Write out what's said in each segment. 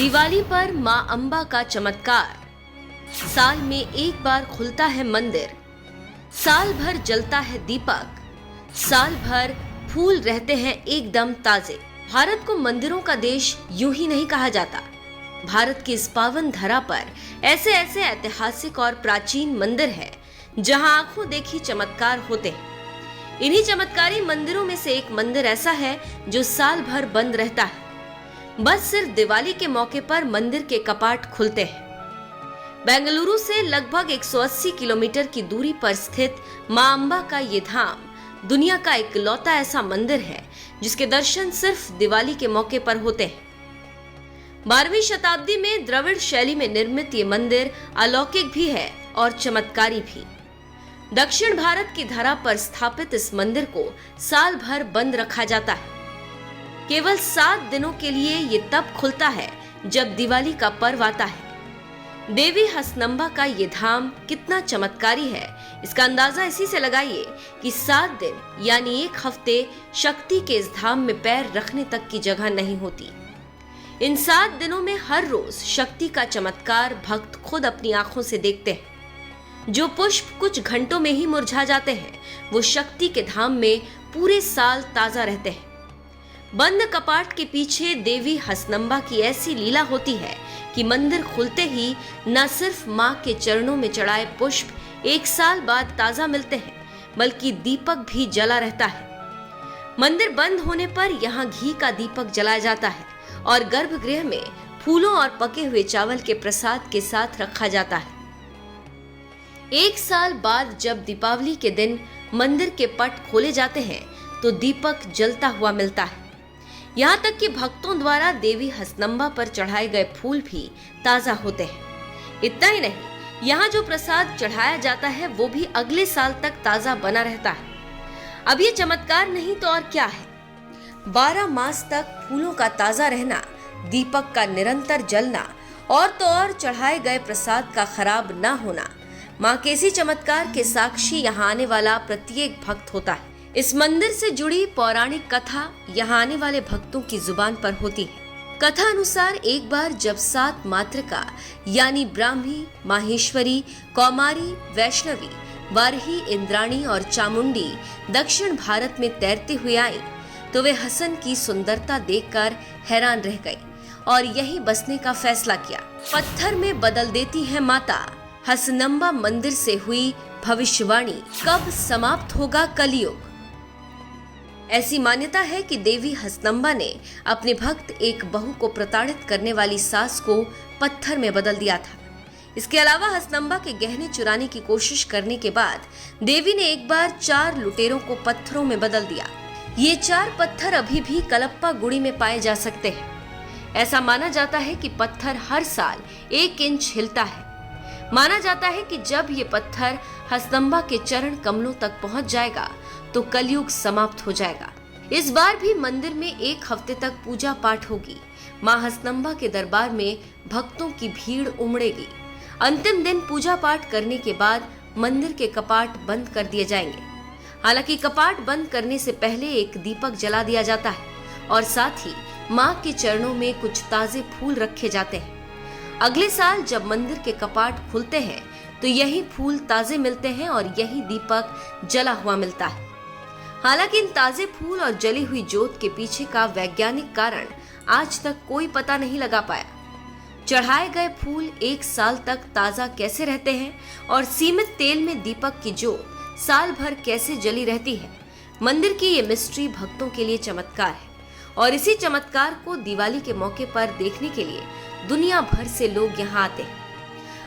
दिवाली पर मां अंबा का चमत्कार। साल में एक बार खुलता है मंदिर, साल भर जलता है दीपक, साल भर फूल रहते हैं एकदम ताजे। भारत को मंदिरों का देश यूं ही नहीं कहा जाता। भारत की इस पावन धरा पर ऐसे ऐसे ऐतिहासिक और प्राचीन मंदिर हैं जहां आंखों देखी चमत्कार होते हैं। इन्हीं चमत्कारी मंदिरों में से एक मंदिर ऐसा है जो साल भर बंद रहता है। बस सिर्फ दिवाली के मौके पर मंदिर के कपाट खुलते हैं। बेंगलुरु से लगभग 180 किलोमीटर की दूरी पर स्थित मां अंबा का ये धाम दुनिया का इकलौता ऐसा मंदिर है जिसके दर्शन सिर्फ दिवाली के मौके पर होते हैं। 12वीं शताब्दी में द्रविड़ शैली में निर्मित ये मंदिर अलौकिक भी है और चमत्कारी भी। दक्षिण भारत की धरा पर स्थापित इस मंदिर को साल भर बंद रखा जाता है। केवल 7 दिनों के लिए ये तब खुलता है जब दिवाली का पर्व आता है। देवी हसनंबा का ये धाम कितना चमत्कारी है इसका अंदाजा इसी से लगाइए कि 7 दिन यानी एक हफ्ते शक्ति के इस धाम में पैर रखने तक की जगह नहीं होती। इन 7 दिनों में हर रोज शक्ति का चमत्कार भक्त खुद अपनी आंखों से देखते हैं। जो पुष्प कुछ घंटों में ही मुरझा जाते हैं वो शक्ति के धाम में पूरे साल ताजा रहते हैं। बंद कपाट के पीछे देवी हसनंबा की ऐसी लीला होती है कि मंदिर खुलते ही न सिर्फ मां के चरणों में चढ़ाए पुष्प एक साल बाद ताजा मिलते हैं बल्कि दीपक भी जला रहता है। मंदिर बंद होने पर यहाँ घी का दीपक जलाया जाता है और गर्भगृह में फूलों और पके हुए चावल के प्रसाद के साथ रखा जाता है। एक साल बाद जब दीपावली के दिन मंदिर के पट खोले जाते हैं तो दीपक जलता हुआ मिलता है। यहाँ तक कि भक्तों द्वारा देवी हसनंबा पर चढ़ाए गए फूल भी ताजा होते हैं। इतना ही नहीं, यहाँ जो प्रसाद चढ़ाया जाता है वो भी अगले साल तक ताजा बना रहता है। अब ये चमत्कार नहीं तो और क्या है। 12 मास तक फूलों का ताजा रहना, दीपक का निरंतर जलना और तो और चढ़ाए गए प्रसाद का खराब न होना, माँ के इसी चमत्कार के साक्षी यहाँ आने वाला प्रत्येक भक्त होता है। इस मंदिर से जुड़ी पौराणिक कथा यहाँ आने वाले भक्तों की जुबान पर होती है। कथा अनुसार एक बार जब 7 मातृका यानी ब्राह्मी, माहेश्वरी, कौमारी, वैष्णवी, वारही, इंद्राणी और चामुंडी दक्षिण भारत में तैरते हुए आई तो वे हसन की सुंदरता देखकर हैरान रह गई और यहीं बसने का फैसला किया। पत्थर में बदल देती है माता, हसनंबा मंदिर से हुई भविष्यवाणी, कब समाप्त होगा कलयुग। ऐसी मान्यता है कि देवी हसनंबा ने अपने भक्त एक बहू को प्रताड़ित करने वाली सास को पत्थर में बदल दिया था। इसके अलावा हसनंबा के गहने चुराने की कोशिश करने के बाद देवी ने एक बार 4 लुटेरों को पत्थरों में बदल दिया। ये 4 पत्थर अभी भी कलप्पा गुड़ी में पाए जा सकते हैं। ऐसा माना जाता है कि पत्थर हर साल 1 इंच हिलता है। माना जाता है कि जब ये पत्थर हसनंबा के चरण कमलों तक पहुंच जाएगा तो कलयुग समाप्त हो जाएगा। इस बार भी मंदिर में 1 हफ्ते तक पूजा पाठ होगी। मां हसनंबा के दरबार में भक्तों की भीड़ उमड़ेगी। अंतिम दिन पूजा पाठ करने के बाद मंदिर के कपाट बंद कर दिए जाएंगे। हालांकि कपाट बंद करने से पहले एक दीपक जला दिया जाता है और साथ ही मां के चरणों में कुछ ताजे फूल रखे जाते हैं। अगले साल जब मंदिर के कपाट खुलते हैं तो यही फूल ताजे मिलते हैं और यही दीपक जला हुआ मिलता है। हालांकि इन ताजे फूल और जली हुई जोत के पीछे का वैज्ञानिक कारण आज तक कोई पता नहीं लगा पाया। चढ़ाए गए फूल 1 साल तक ताजा कैसे रहते हैं और सीमित तेल में दीपक की जोत साल भर कैसे जली रहती है, मंदिर की ये मिस्ट्री भक्तों के लिए चमत्कार है और इसी चमत्कार को दिवाली के मौके पर देखने के लिए दुनिया भर से लोग यहाँ आते हैं।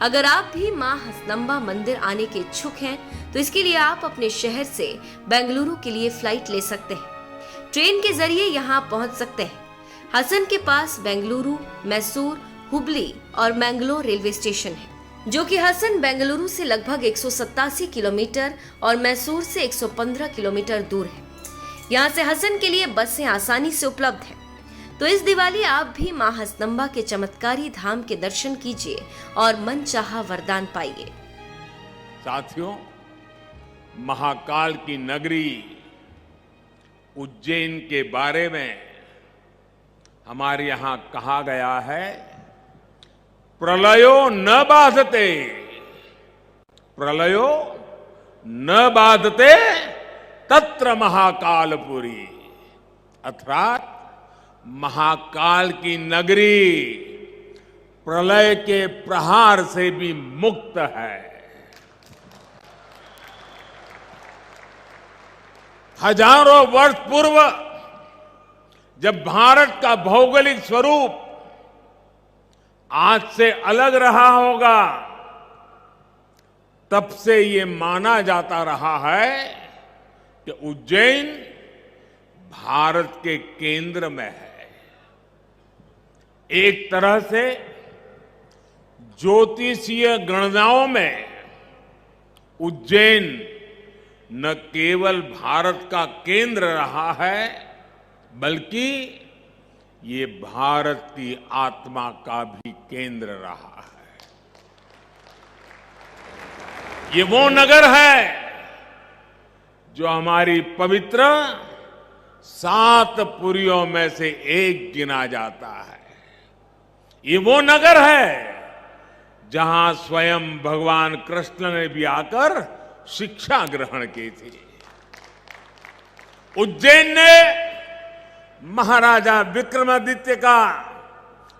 अगर आप भी मां हसनंबा मंदिर आने के इच्छुक हैं तो इसके लिए आप अपने शहर से बेंगलुरु के लिए फ्लाइट ले सकते हैं। ट्रेन के जरिए यहाँ पहुँच सकते हैं। हसन के पास बेंगलुरु, मैसूर, हुबली और मैंगलोर रेलवे स्टेशन है जो कि हसन बेंगलुरु से लगभग 187 किलोमीटर और मैसूर से 115 किलोमीटर दूर है। यहाँ से हसन के लिए बसें आसानी से उपलब्ध है। तो इस दिवाली आप भी मां हसनंबा के चमत्कारी धाम के दर्शन कीजिए और मनचाहा वरदान पाइए। साथियों, महाकाल की नगरी उज्जैन के बारे में हमारे यहाँ कहा गया है प्रलयो न बाधते, प्रलयो न बाधते तत्र महाकालपुरी, अर्थात महाकाल की नगरी प्रलय के प्रहार से भी मुक्त है। हजारों वर्ष पूर्व जब भारत का भौगोलिक स्वरूप आज से अलग रहा होगा, तब से ये माना जाता रहा है कि उज्जैन भारत के केंद्र में है। एक तरह से ज्योतिषीय गणनाओं में उज्जैन न केवल भारत का केंद्र रहा है, बल्कि ये भारत की आत्मा का भी केंद्र रहा है। ये वो नगर है जो हमारी पवित्र 7 पुरियों में से एक गिना जाता है। ये वो नगर है जहां स्वयं भगवान कृष्ण ने भी आकर शिक्षा ग्रहण की थी। उज्जैन ने महाराजा विक्रमादित्य का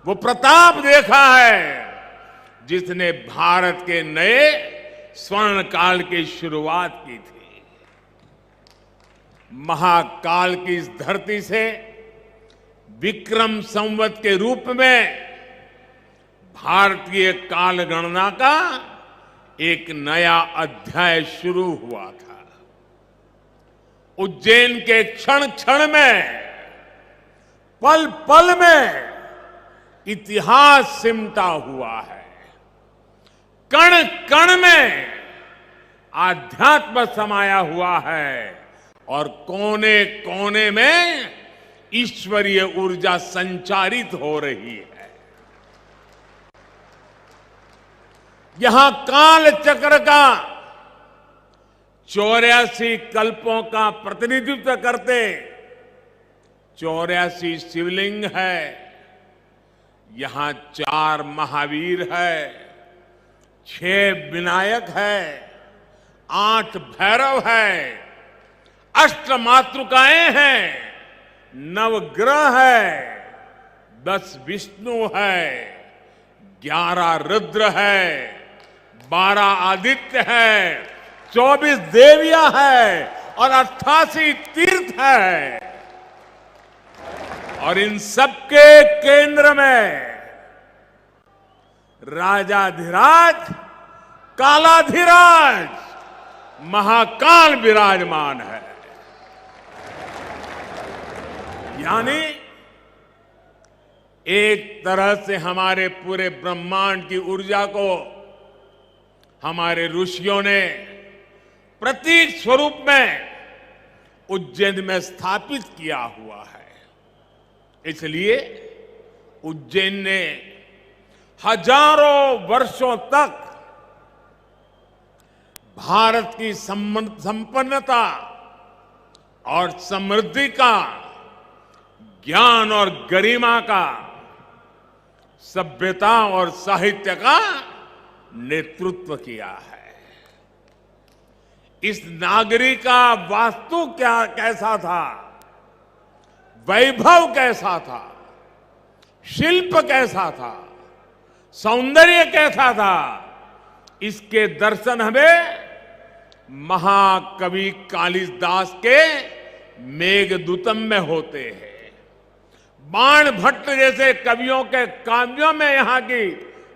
वो प्रताप देखा है जिसने भारत के नए स्वर्ण काल की शुरुआत की थी। महाकाल की इस धरती से विक्रम संवत के रूप में भारतीय काल गणना का एक नया अध्याय शुरू हुआ था। उज्जैन के क्षण क्षण में, पल पल में इतिहास सिमटा हुआ है। कण कण में आध्यात्म समाया हुआ है और कोने कोने में ईश्वरीय ऊर्जा संचारित हो रही है। यहां काल चक्र का 84 कल्पों का प्रतिनिधित्व करते 84 शिवलिंग है। यहां 4 महावीर है, 6 विनायक है, 8 भैरव है, 8 मातृकाएं हैं, 9 ग्रह है, 10 विष्णु है, 11 रुद्र है, 12 आदित्य है, 24 देवियां है और 88 तीर्थ है। और इन सबके केंद्र में राजाधिराज कालाधिराज महाकाल विराजमान है। यानी एक तरह से हमारे पूरे ब्रह्मांड की ऊर्जा को हमारे ऋषियों ने प्रतीक स्वरूप में उज्जैन में स्थापित किया हुआ है। इसलिए उज्जैन ने हजारों वर्षों तक भारत की संपन्नता और समृद्धि का, ज्ञान और गरिमा का, सभ्यता और साहित्य का नेतृत्व किया है। इस नागरी का वास्तु कैसा था, वैभव कैसा था, शिल्प कैसा था, सौंदर्य कैसा था, इसके दर्शन हमें महाकवि कालिदास के मेघदूतम में होते हैं। बाण भट्ट जैसे कवियों के काव्यों में यहां की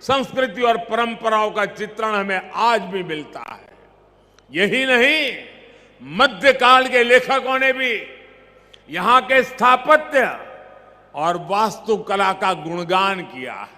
संस्कृति और परंपराओं का चित्रण हमें आज भी मिलता है। यही नहीं, मध्यकाल के लेखकों ने भी यहां के स्थापत्य और वास्तुकला का गुणगान किया है।